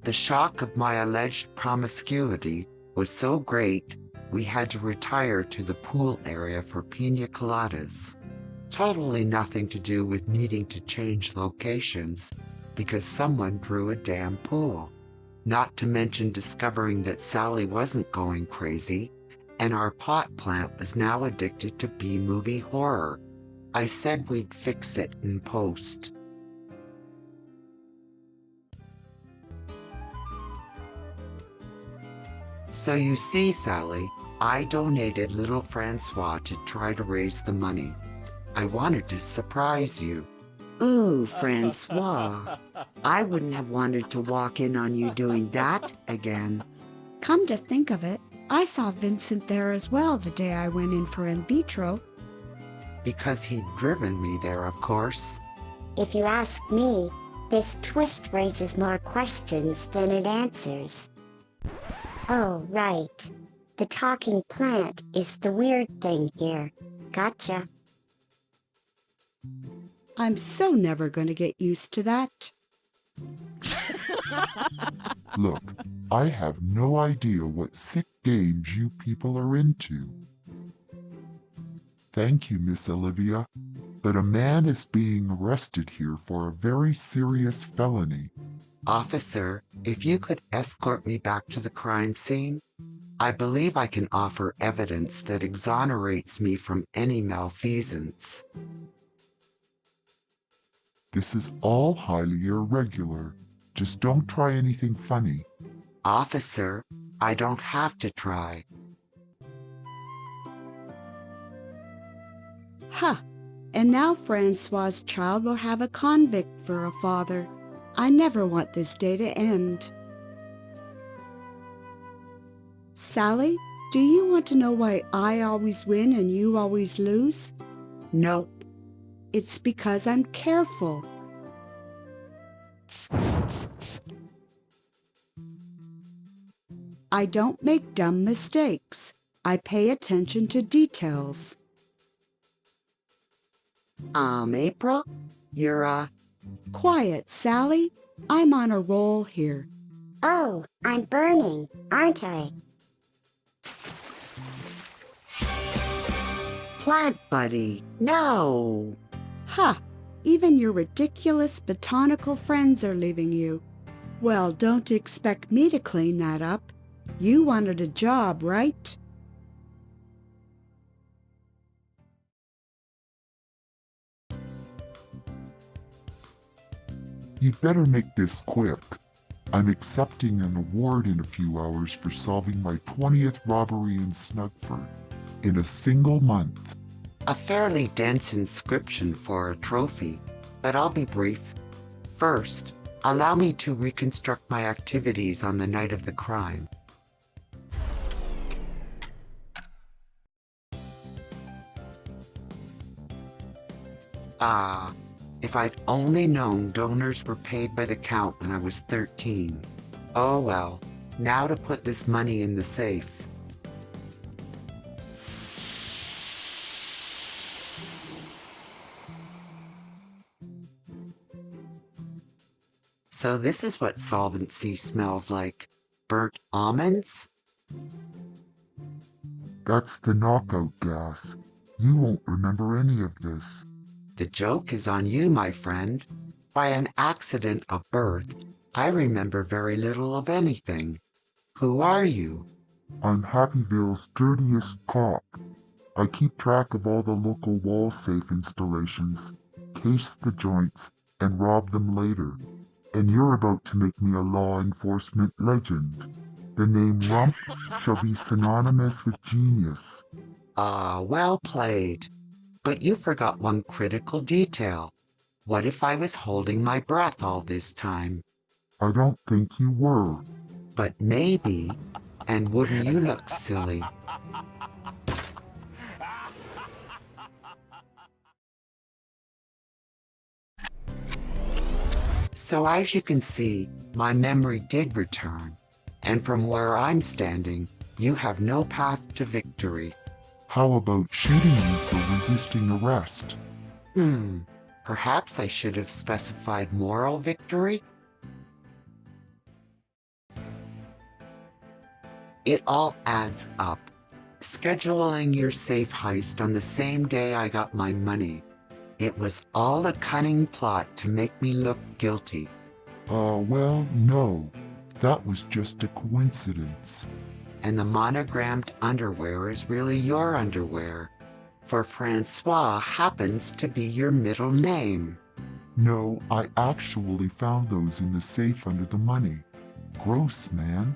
The shock of my alleged promiscuity was so great, we had to retire to the pool area for pina coladas. Totally nothing to do with needing to change locations because someone drew a damn pool. Not to mention discovering that Sally wasn't going crazy and our pot plant was now addicted to B-movie horror. I said we'd fix it in post. So you see, Sally, I donated little Francois to try to raise the money. I wanted to surprise you. Ooh, Francois. I wouldn't have wanted to walk in on you doing that again. Come to think of it, I saw Vincent there as well the day I went in for in vitro. Because he'd driven me there, of course. If you ask me, this twist raises more questions than it answers. Oh, right. The talking plant is the weird thing here. Gotcha. I'm so never going to get used to that. Look, I have no idea what sick games you people are into. Thank you, Miss Olivia, but a man is being arrested here for a very serious felony. Officer, if you could escort me back to the crime scene, I believe I can offer evidence that exonerates me from any malfeasance. This is all highly irregular. Just don't try anything funny. Officer, I don't have to try. Huh. And now Francois's child will have a convict for a father. I never want this day to end. Sally, do you want to know why I always win and you always lose? Nope. It's because I'm careful. I don't make dumb mistakes. I pay attention to details. April? You're, Quiet, Sally. I'm on a roll here. Oh, I'm burning, aren't I? Plant buddy. No. Ha! Even your ridiculous botanical friends are leaving you. Well, don't expect me to clean that up. You wanted a job, right? You'd better make this quick. I'm accepting an award in a few hours for solving my 20th robbery in Snugford in a single month. A fairly dense inscription for a trophy, but I'll be brief. First, allow me to reconstruct my activities on the night of the crime. If I'd only known donors were paid by the count when I was 13. Oh well, now to put this money in the safe. So this is what solvency smells like. Burnt almonds? That's the knockout gas. You won't remember any of this. The joke is on you, my friend. By an accident of birth, I remember very little of anything. Who are you? I'm Happyville's dirtiest cop. I keep track of all the local wall safe installations, case the joints, and rob them later. And you're about to make me a law enforcement legend. The name Rump shall be synonymous with genius. Well played. But you forgot one critical detail. What if I was holding my breath all this time? I don't think you were. But maybe, and wouldn't you look silly? So as you can see, my memory did return, and from where I'm standing, you have no path to victory. How about shooting you for resisting arrest? Perhaps I should have specified moral victory? It all adds up. Scheduling your safe heist on the same day I got my money. It was all a cunning plot to make me look guilty. Well, no. That was just a coincidence. And the monogrammed underwear is really your underwear. For Francois happens to be your middle name. No, I actually found those in the safe under the money. Gross, man.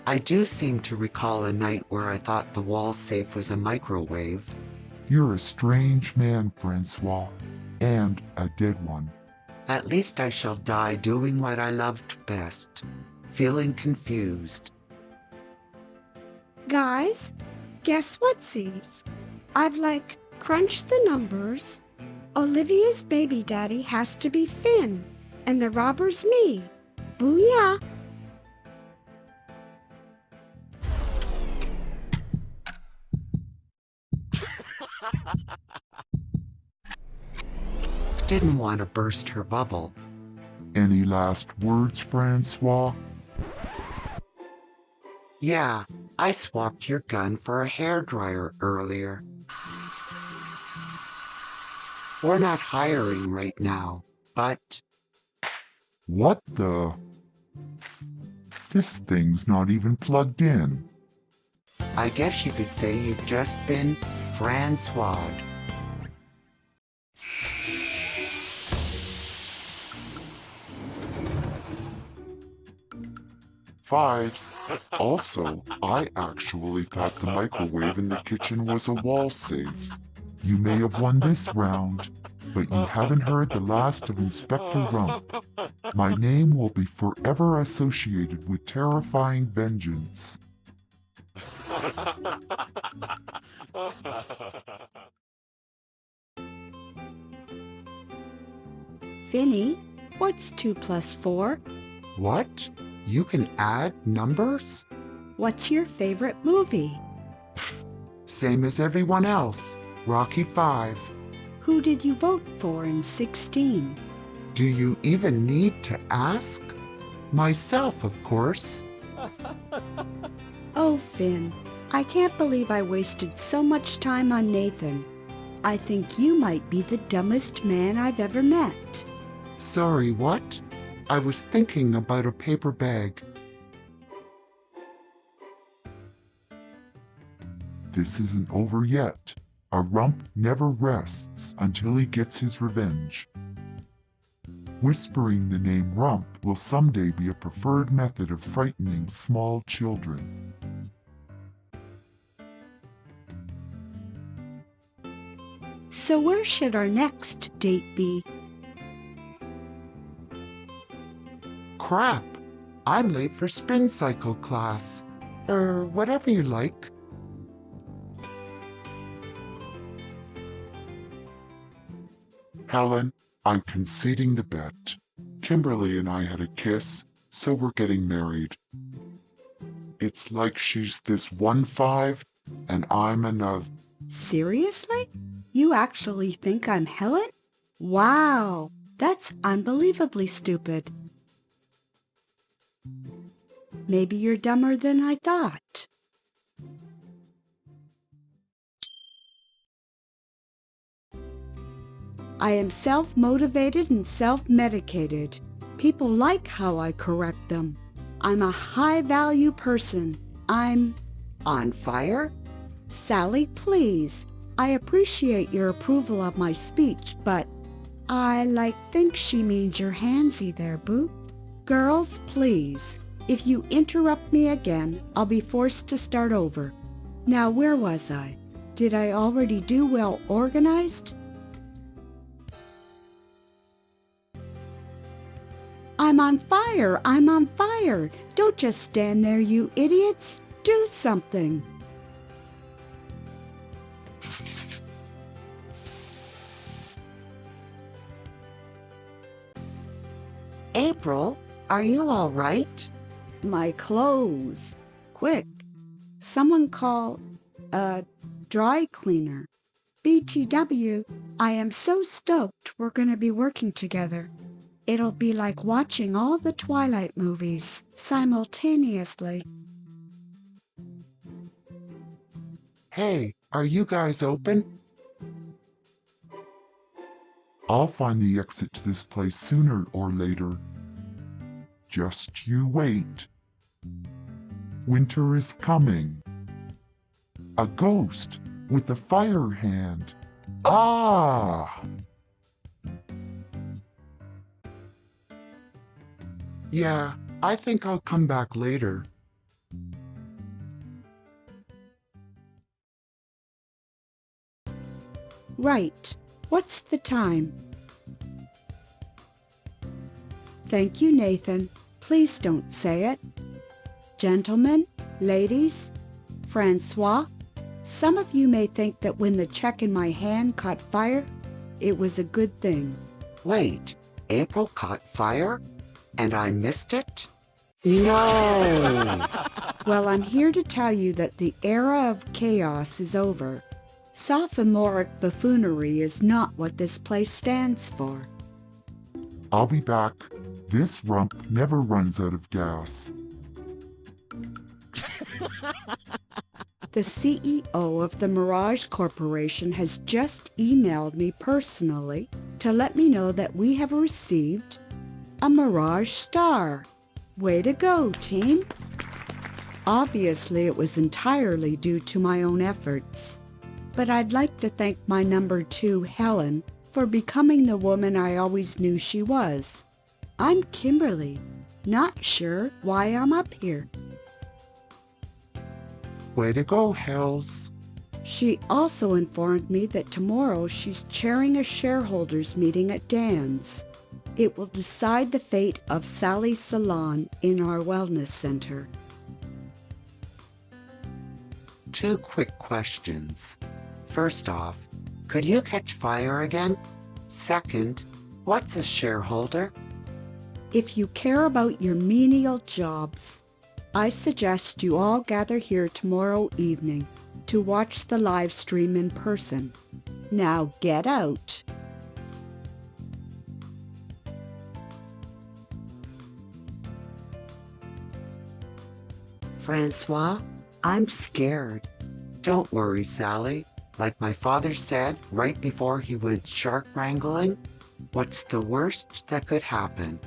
I do seem to recall a night where I thought the wall safe was a microwave. You're a strange man, Francois. And a dead one. At least I shall die doing what I loved best, feeling confused. Guys, guess whatsies? I've crunched the numbers. Olivia's baby daddy has to be Finn, and the robber's me. Booyah! Didn't want to burst her bubble. Any last words, Francois? Yeah, I swapped your gun for a hairdryer earlier. We're not hiring right now, but... What the? This thing's not even plugged in. I guess you could say you've just been Francois. Fives. Also, I actually thought the microwave in the kitchen was a wall safe. You may have won this round, but you haven't heard the last of Inspector Rump. My name will be forever associated with terrifying vengeance. Finny, what's 2 plus 4? What? You can add numbers? What's your favorite movie? Same as everyone else. Rocky 5. Who did you vote for in 16? Do you even need to ask? Myself, of course. Oh, Finn, I can't believe I wasted so much time on Nathan. I think you might be the dumbest man I've ever met. Sorry, what? I was thinking about a paper bag. This isn't over yet. A rump never rests until he gets his revenge. Whispering the name Rump will someday be a preferred method of frightening small children. So where should our next date be? Crap! I'm late for spin cycle class. Or whatever you like. Helen, I'm conceding the bet. Kimberly and I had a kiss, so we're getting married. It's like she's this 1-5 and I'm another. Seriously? You actually think I'm Helen? Wow, that's unbelievably stupid. Maybe you're dumber than I thought. I am self-motivated and self-medicated. People like how I correct them. I'm a high-value person. I'm on fire? Sally, please. I appreciate your approval of my speech, but I think she means you're handsy there, boo. Girls, please. If you interrupt me again, I'll be forced to start over. Now, where was I? Did I already do well organized? I'm on fire! I'm on fire! Don't just stand there, you idiots! Do something! April, are you all right? My clothes. Quick. Someone call a dry cleaner. BTW, I am so stoked we're going to be working together. It'll be like watching all the Twilight movies simultaneously. Hey, are you guys open? I'll find the exit to this place sooner or later. Just you wait. Winter is coming. A ghost with a fire hand. Ah! Yeah, I think I'll come back later. Right. What's the time? Thank you, Nathan. Please don't say it. Gentlemen, ladies, Francois, some of you may think that when the check in my hand caught fire, it was a good thing. Wait, April caught fire? And I missed it? No! Well, I'm here to tell you that the era of chaos is over. Sophomoric buffoonery is not what this place stands for. I'll be back. This rump never runs out of gas. The CEO of the Mirage Corporation has just emailed me personally to let me know that we have received a Mirage star. Way to go, team! Obviously, it was entirely due to my own efforts. But I'd like to thank my number 2, Helen, for becoming the woman I always knew she was. I'm Kimberly, not sure why I'm up here. Way to go, Hells. She also informed me that tomorrow she's chairing a shareholders meeting at Dan's. It will decide the fate of Sally's Salon in our wellness center. 2 quick questions. First off, could you catch fire again? Second, what's a shareholder? If you care about your menial jobs, I suggest you all gather here tomorrow evening to watch the live stream in person. Now get out. Francois, I'm scared. Don't worry, Sally. Like my father said right before he went shark wrangling, what's the worst that could happen?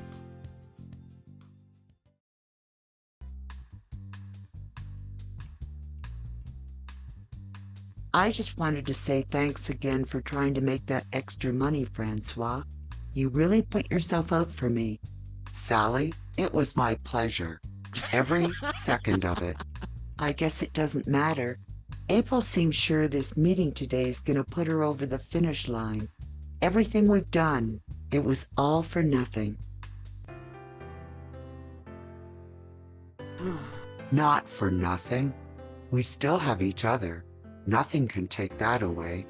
I just wanted to say thanks again for trying to make that extra money, Francois. You really put yourself out for me. Sally, it was my pleasure. Every second of it. I guess it doesn't matter. April seems sure this meeting today is going to put her over the finish line. Everything we've done, it was all for nothing. Not for nothing. We still have each other. Nothing can take that away.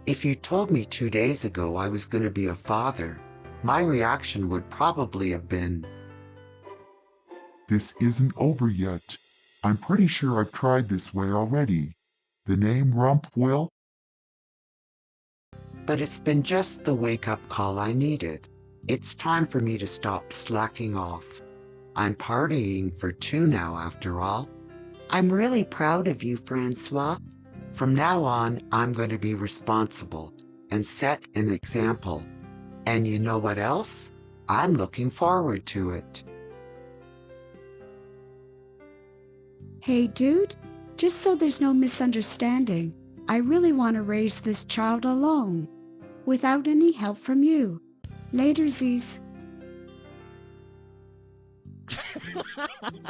If you told me 2 days ago I was going to be a father, my reaction would probably have been, This isn't over yet. I'm pretty sure I've tried this way already. The name Rump will? but it's been just the wake-up call I needed. It's time for me to stop slacking off. I'm partying for 2 now, after all. I'm really proud of you, Francois. From now on, I'm going to be responsible and set an example. And you know what else? I'm looking forward to it. Hey, dude, just so there's no misunderstanding, I really want to raise this child alone, without any help from you. Latersies.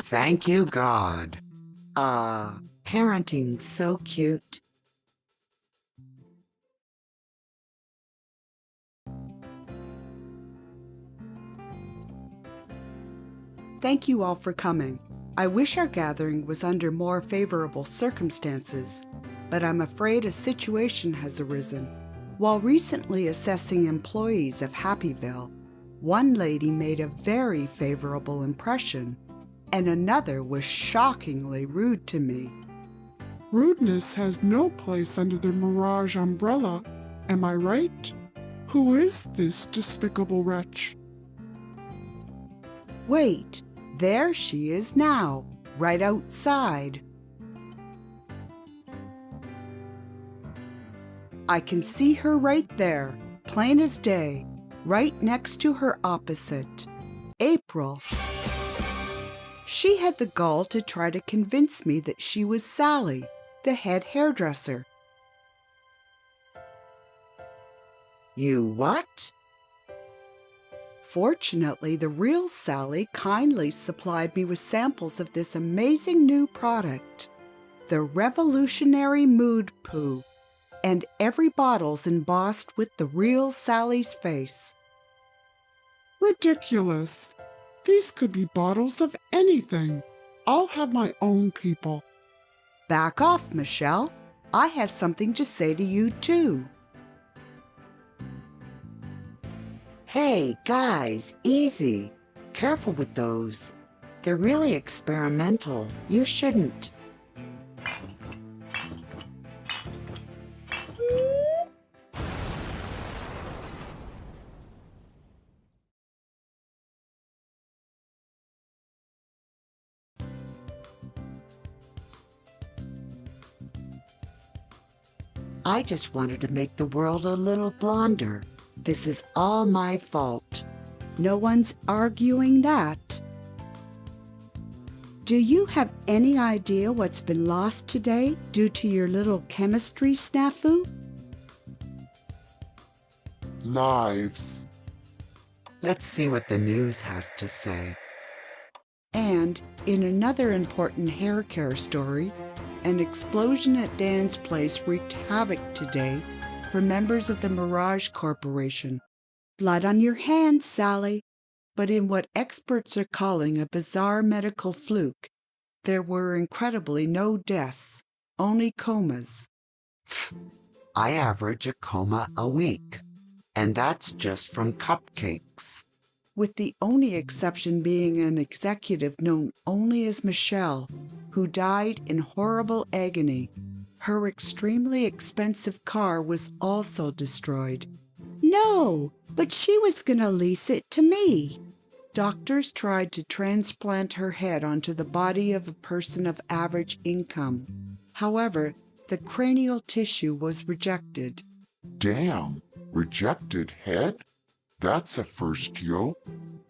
Thank you, God. Parenting's so cute. Thank you all for coming. I wish our gathering was under more favorable circumstances, but I'm afraid a situation has arisen. While recently assessing employees of Happyville, one lady made a very favorable impression, and another was shockingly rude to me. Rudeness has no place under the Mirage umbrella, am I right? Who is this despicable wretch? Wait, There she is now, right outside. I can see her right there, plain as day, right next to her opposite, April. She had the gall to try to convince me that she was Sally, the head hairdresser. You what? Fortunately, the real Sally kindly supplied me with samples of this amazing new product, the revolutionary mood poo, and every bottle's embossed with the real Sally's face. Ridiculous. These could be bottles of anything. I'll have my own people. Back off, Michelle. I have something to say to you, too. Hey, guys, easy. Careful with those. They're really experimental. You shouldn't. I just wanted to make the world a little blonder. This is all my fault. No one's arguing that. Do you have any idea what's been lost today due to your little chemistry snafu? Lives. Let's see what the news has to say. And in another important hair care story, an explosion at Dan's place wreaked havoc today for members of the Mirage Corporation. Blood on your hands, Sally. But in what experts are calling a bizarre medical fluke, there were incredibly no deaths, only comas. I average a coma a week, and that's just from cupcakes. With the only exception being an executive known only as Michelle, who died in horrible agony. Her extremely expensive car was also destroyed. No, but she was going to lease it to me. Doctors tried to transplant her head onto the body of a person of average income. However, the cranial tissue was rejected. Damn, rejected head? That's a first, yo.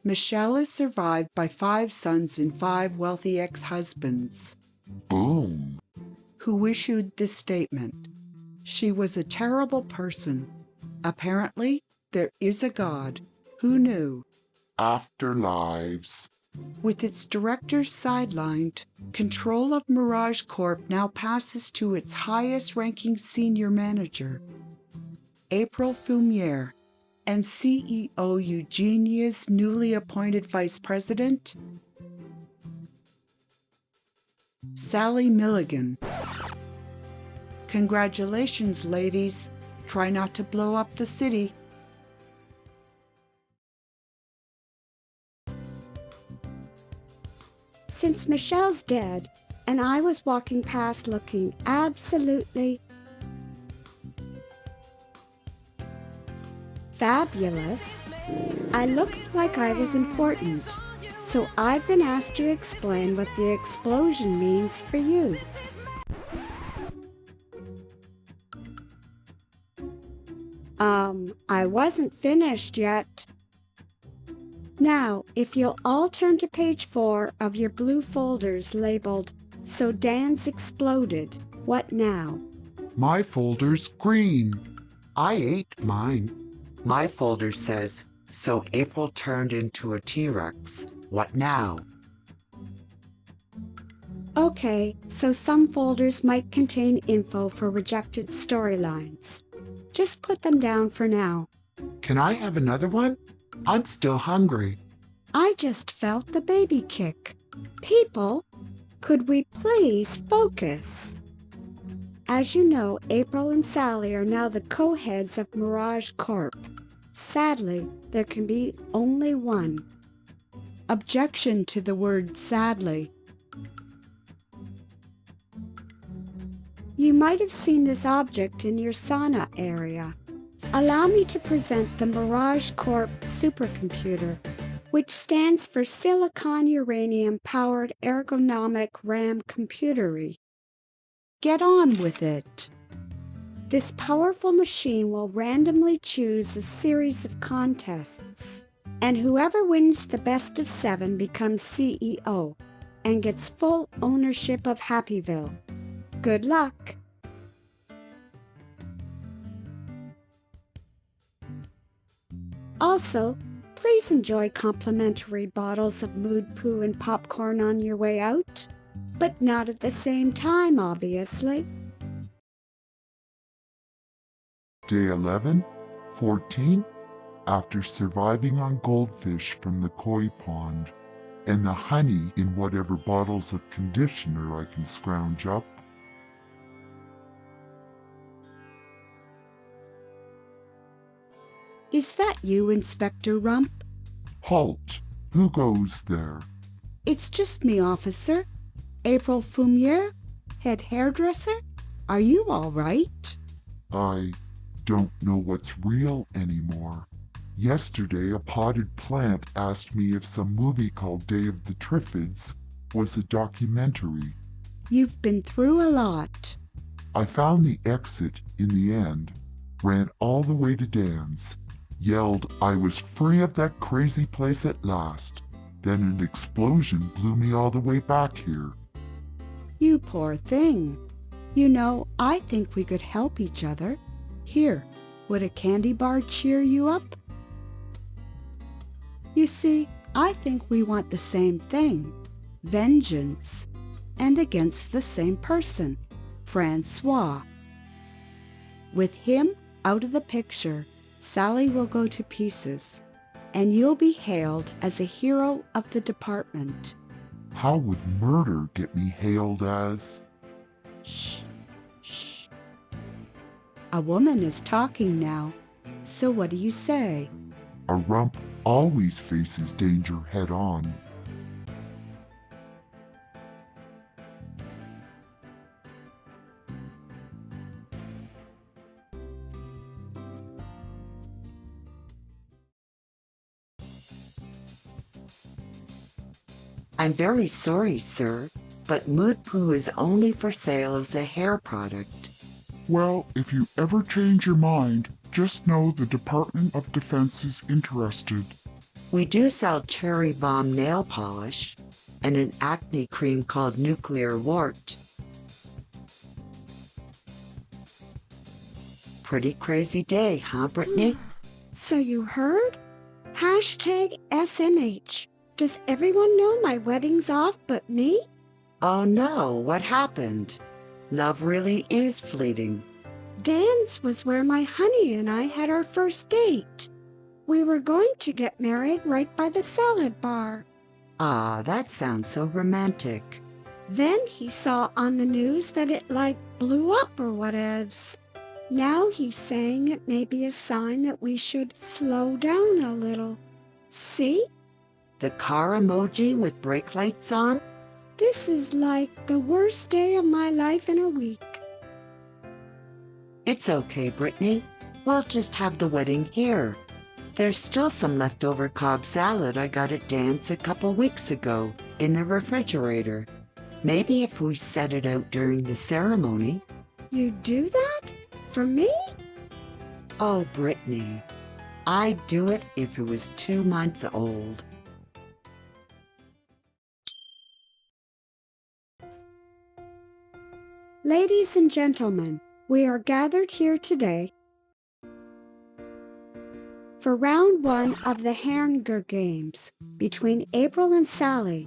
Michelle is survived by 5 sons and 5 wealthy ex-husbands. Boom. Who issued this statement. She was a terrible person. Apparently, there is a God. Who knew? Afterlives. With its directors sidelined, control of Mirage Corp now passes to its highest-ranking senior manager, April Fumier, and CEO Eugenia's newly appointed vice president, Sally Milligan. Congratulations, ladies. Try not to blow up the city. Since Michelle's dead, and I was walking past looking absolutely fabulous, I looked like I was important. So I've been asked to explain what the explosion means for you. I wasn't finished yet. Now, if you'll all turn to page 4 of your blue folders labeled, So Dan's Exploded, What Now? My folder's green. I ate mine. My folder says, So April turned into a T-Rex. What now? Okay, so some folders might contain info for rejected storylines. Just put them down for now. Can I have another one? I'm still hungry. I just felt the baby kick. People, could we please focus? As you know, April and Sally are now the co-heads of Mirage Corp. Sadly, there can be only one. Objection to the word sadly. You might have seen this object in your sauna area. Allow me to present the Mirage Corp supercomputer. which stands for Silicon Uranium Powered Ergonomic RAM Computery. Get on with it. This powerful machine will randomly choose a series of contests, and whoever wins the best of 7 becomes CEO and gets full ownership of Happyville. Good luck! Also, please enjoy complimentary bottles of mood poo and popcorn on your way out, but not at the same time, obviously. Day 11, 14. After surviving on goldfish from the koi pond and the honey in whatever bottles of conditioner I can scrounge up. Is that you, Inspector Rump? Halt! Who goes there? It's just me, officer. April Fumier, head hairdresser. Are you all right? I don't know what's real anymore. Yesterday, a potted plant asked me if some movie called Day of the Triffids was a documentary. You've been through a lot. I found the exit in the end, ran all the way to Dan's, yelled I was free of that crazy place at last. Then an explosion blew me all the way back here. You poor thing. You know, I think we could help each other. Here, would a candy bar cheer you up? You see, I think we want the same thing, vengeance, and against the same person, Francois. With him out of the picture, Sally will go to pieces, and you'll be hailed as a hero of the department. How would murder get me hailed as? Shh, shh. A woman is talking now, so what do you say? A rump always faces danger head on. I'm very sorry, sir, but mood poo is only for sale as a hair product. Well, if you ever change your mind, just know the Department of Defense is interested. We do sell cherry bomb nail polish and an acne cream called Nuclear Wart. Pretty crazy day, huh, Britney? So you heard? Hashtag SMH. Does everyone know my wedding's off but me? Oh no, what happened? Love really is fleeting. Dan's was where my honey and I had our first date. We were going to get married right by the salad bar. Ah, that sounds so romantic. Then he saw on the news that it blew up or whatevs. Now he's saying it may be a sign that we should slow down a little. See? The car emoji with brake lights on? This is like the worst day of my life in a week. It's okay, Britney. We'll just have the wedding here. There's still some leftover Cobb salad I got at Dan's a couple weeks ago in the refrigerator. Maybe if we set it out during the ceremony. You do that? For me? Oh, Britney. I'd do it if it was 2 months old. Ladies and gentlemen, we are gathered here today for round 1 of the Hunger Games between April and Sally.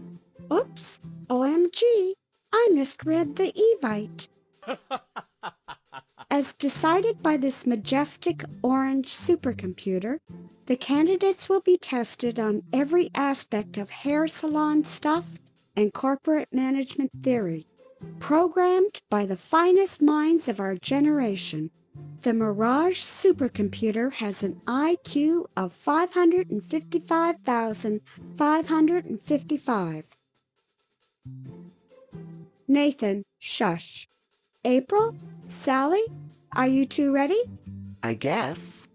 Oops, OMG, I misread the Evite. As decided by this majestic orange supercomputer, the candidates will be tested on every aspect of hair salon stuff and corporate management theory. Programmed by the finest minds of our generation, the Mirage supercomputer has an IQ of 555,555. Nathan, shush. April, Sally, are you two ready? I guess.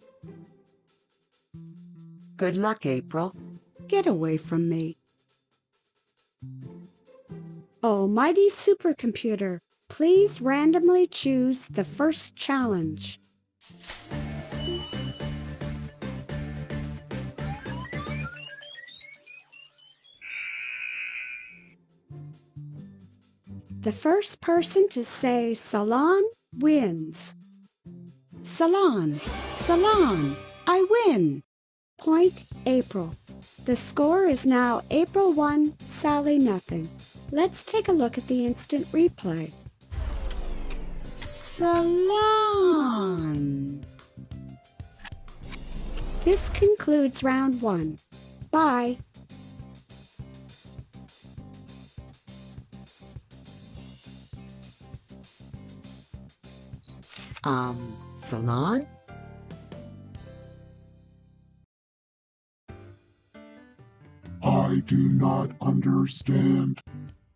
Good luck, April. Get away from me. Almighty supercomputer, please randomly choose the first challenge. The first person to say Salon wins. Salon, Salon, I win. Point April. The score is now April 1, Sally nothing. Let's take a look at the instant replay. Salon. This concludes round 1. Bye. Salon? I do not understand.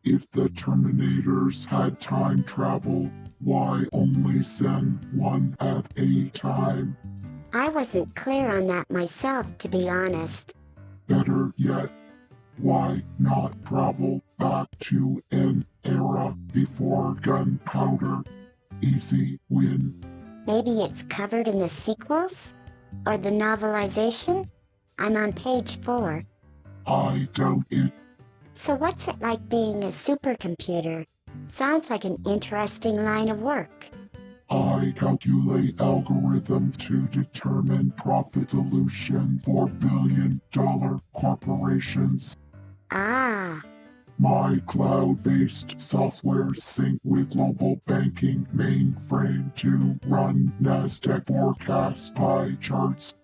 If the Terminators had time travel, why only send one at a time? I wasn't clear on that myself, to be honest. Better yet, why not travel back to an era before gunpowder? Easy win. Maybe it's covered in the sequels? Or the novelization? I'm on page 4. I doubt it. So what's it like being a supercomputer? Sounds like an interesting line of work. I calculate algorithms to determine profit solutions for billion-dollar corporations. Ah, My cloud-based software sync with global banking mainframe to run NASDAQ forecast pie charts.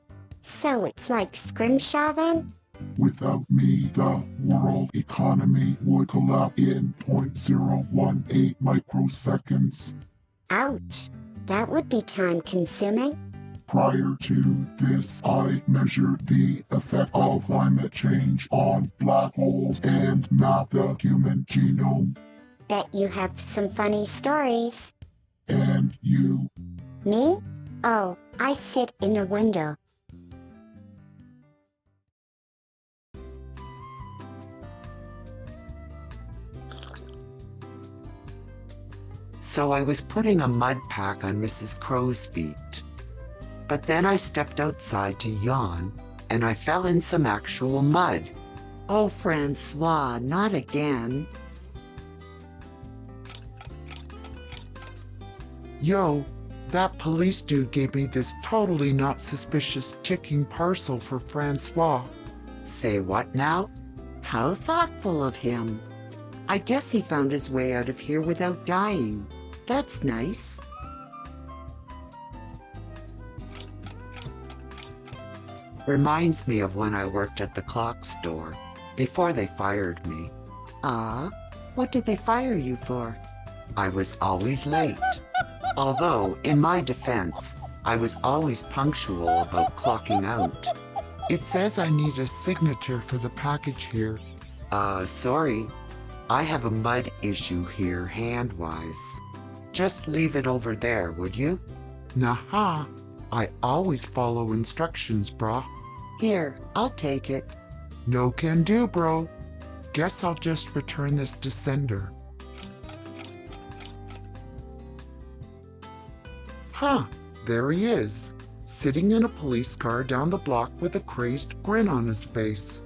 so it's like Scrimshaw then? Without me, the world economy would collapse in 0.018 microseconds. Ouch, that would be time-consuming. Prior to this, I measured the effect of climate change on black holes and mapped the human genome. Bet you have some funny stories. And you, Me? Oh, I sit in a window. So I was putting a mud pack on Mrs. Crow's feet. But then I stepped outside to yawn, and I fell in some actual mud. Oh, Francois, not again. Yo, that police dude gave me this totally not suspicious ticking parcel for Francois. Say what now? How thoughtful of him. I guess he found his way out of here without dying. That's nice. Reminds me of when I worked at the clock store, before they fired me. Ah, what did they fire you for? I was always late. Although, in my defense, I was always punctual about clocking out. It says I need a signature for the package here. Sorry. I have a mud issue here hand-wise. Just leave it over there, would you? Nah, I always follow instructions, brah. Here, I'll take it. No can do, bro. Guess I'll just return this to sender. Huh, there he is, sitting in a police car down the block with a crazed grin on his face.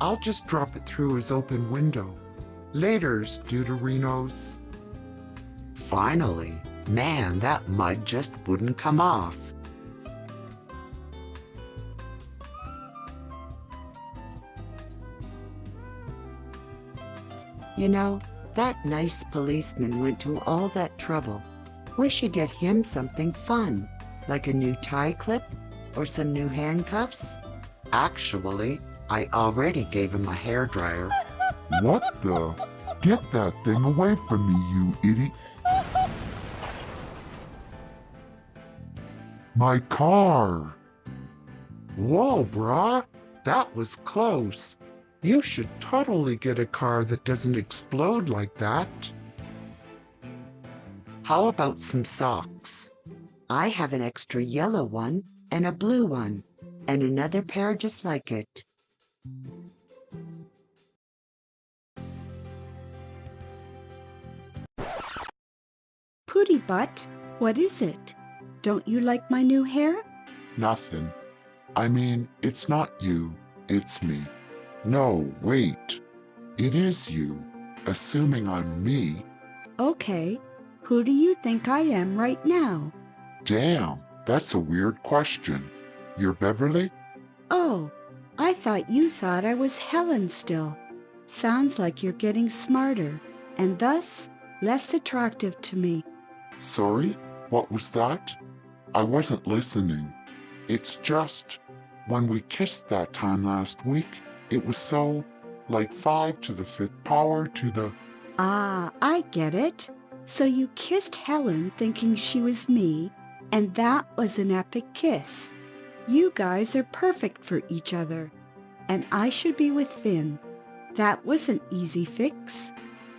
I'll just drop it through his open window. Laters, Deuterinos. Finally. Man, that mud just wouldn't come off. You know, that nice policeman went to all that trouble. We should get him something fun, like a new tie clip or some new handcuffs. Actually, I already gave him a hairdryer. What the? Get that thing away from me, you idiot. My car! Whoa, brah, that was close. You should totally get a car that doesn't explode like that. How about some socks? I have an extra yellow one and a blue one, and another pair just like it. Pooty butt, what is it? Don't you like my new hair? Nothing. I mean, it's not you, it's me. No, wait. It is you, assuming I'm me. Okay, who do you think I am right now? Damn, that's a weird question. You're Beverly? Oh, I thought you thought I was Helen still. Sounds like you're getting smarter, and thus less attractive to me. Sorry, what was that? I wasn't listening. It's just, when we kissed that time last week, it was so, like 5 to the 5th power to the... Ah, I get it. So you kissed Helen thinking she was me, and that was an epic kiss. You guys are perfect for each other, and I should be with Finn. That was an easy fix.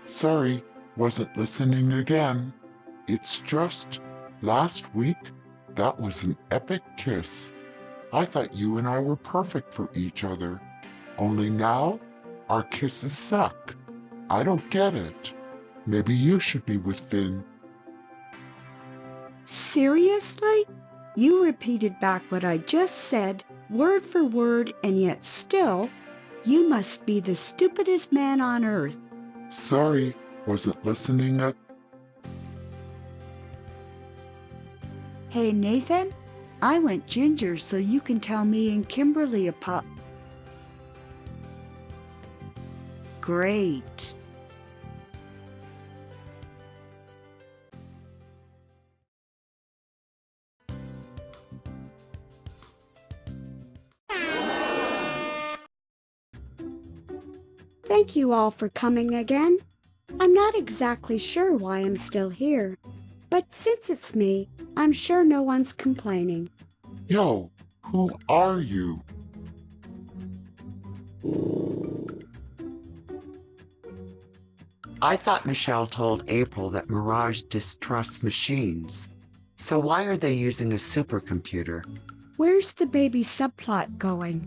Sorry, wasn't listening again. It's just, last week, that was an epic kiss. I thought you and I were perfect for each other. Only now, our kisses suck. I don't get it. Maybe you should be with Finn. Seriously? You repeated back what I just said, word for word, and yet still, you must be the stupidest man on earth. Sorry, wasn't listening. Hey, Nathan, I went ginger so you can tell me and Kimberly apart. Great. Thank you all for coming again. I'm not exactly sure why I'm still here, but since it's me, I'm sure no one's complaining. Yo, who are you? I thought Michelle told April that Mirage distrusts machines. So why are they using a supercomputer? Where's the baby subplot going?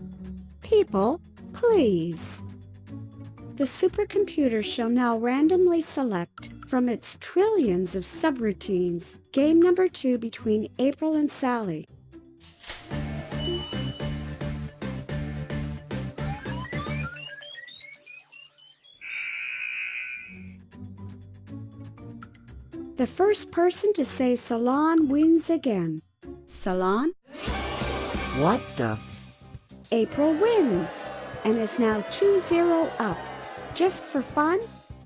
People, please. The supercomputer shall now randomly select from its trillions of subroutines game number 2 between April and Sally. The first person to say Salon wins again. Salon? What the April wins and is now 2-0 up. Just for fun,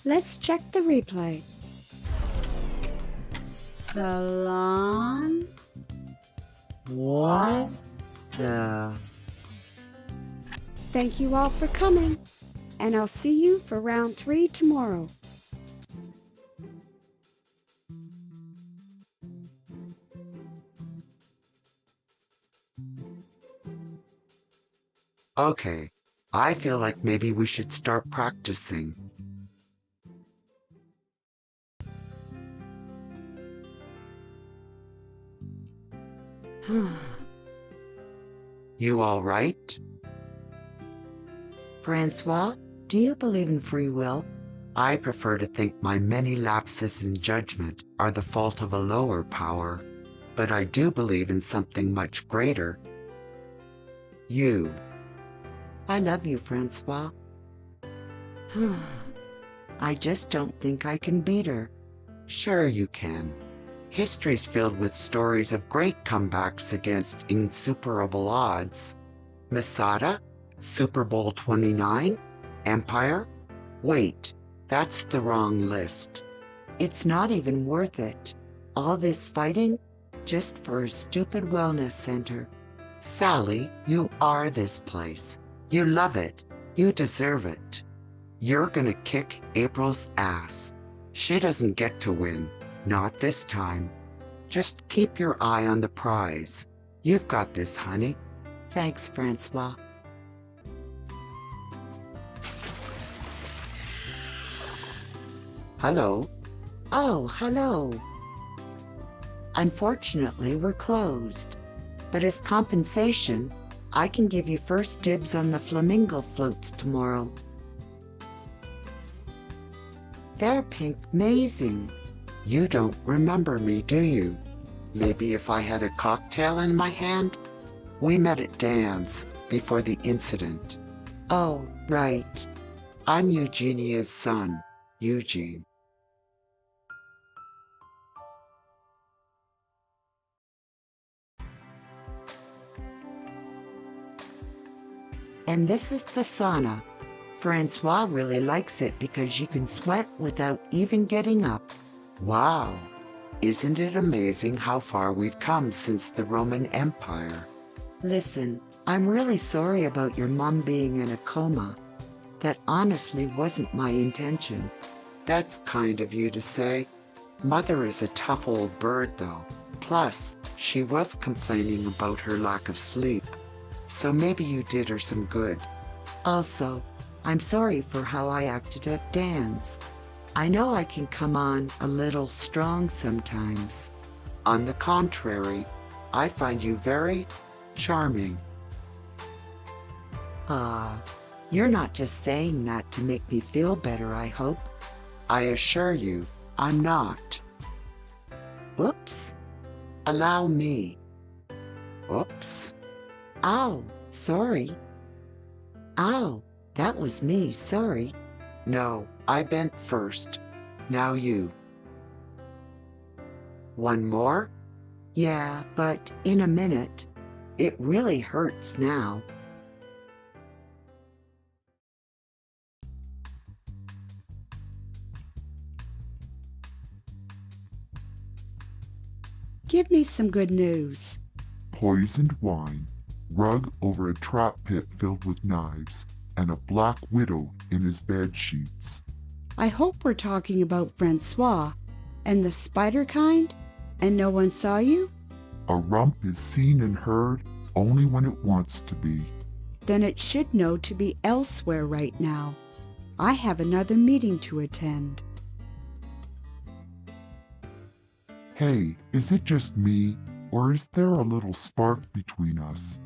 let's check the replay. Salon? What the... Thank you all for coming, and I'll see you for round 3 tomorrow. Okay, I feel like maybe we should start practicing. You all right? Francois, do you believe in free will? I prefer to think my many lapses in judgment are the fault of a lower power, but I do believe in something much greater. You. I love you, Francois. I just don't think I can beat her. Sure you can. History's filled with stories of great comebacks against insuperable odds. Masada? Super Bowl 29? Empire? Wait, that's the wrong list. It's not even worth it. All this fighting just for a stupid wellness center. Sally, you are this place. You love it. You deserve it. You're gonna kick April's ass. She doesn't get to win. Not this time. Just keep your eye on the prize. You've got this, honey. Thanks, Francois. Hello. Oh, hello. Unfortunately, we're closed. But as compensation, I can give you first dibs on the flamingo floats tomorrow. They're pink amazing. You don't remember me, do you? Maybe if I had a cocktail in my hand? We met at Dan's before the incident. Oh, right. I'm Eugenia's son, Eugene. And this is the sauna. Francois really likes it because you can sweat without even getting up. Wow! Isn't it amazing how far we've come since the Roman Empire? Listen, I'm really sorry about your mom being in a coma. That honestly wasn't my intention. That's kind of you to say. Mother is a tough old bird though. Plus, she was complaining about her lack of sleep. So maybe you did her some good. Also, I'm sorry for how I acted at Dan's. I know I can come on a little strong sometimes. On the contrary, I find you very charming. You're not just saying that to make me feel better, I hope. I assure you, I'm not. Oops. Allow me. Oops. Ow, sorry. Ow, that was me, sorry. No, I bent first. Now you. One more? Yeah, but in a minute. It really hurts now. Give me some good news. Poisoned wine, rug over a trap pit filled with knives, and a black widow in his bed sheets. I hope we're talking about Francois and the spider kind, and no one saw you? A rump is seen and heard only when it wants to be. Then it should know to be elsewhere right now. I have another meeting to attend. Hey, is it just me, or is there a little spark between us?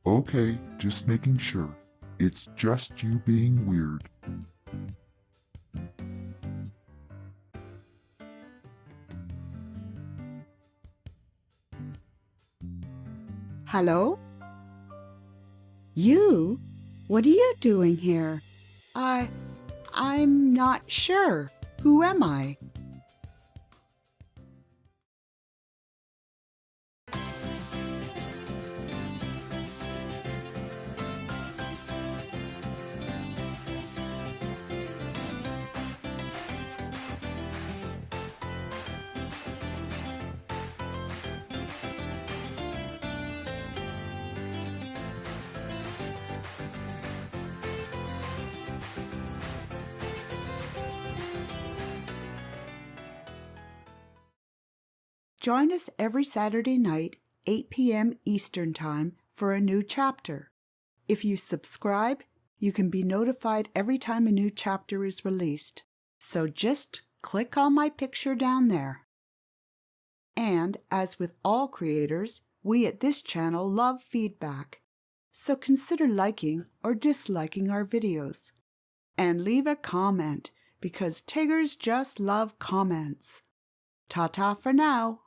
Okay, just making sure. It's just you being weird. Hello? You? What are you doing here? I'm not sure. Who am I? Join us every Saturday night, 8 p.m. Eastern Time, for a new chapter. If you subscribe, you can be notified every time a new chapter is released. So just click on my picture down there. And as with all creators, we at this channel love feedback. So consider liking or disliking our videos. And leave a comment, because Tiggers just love comments. Ta-ta for now.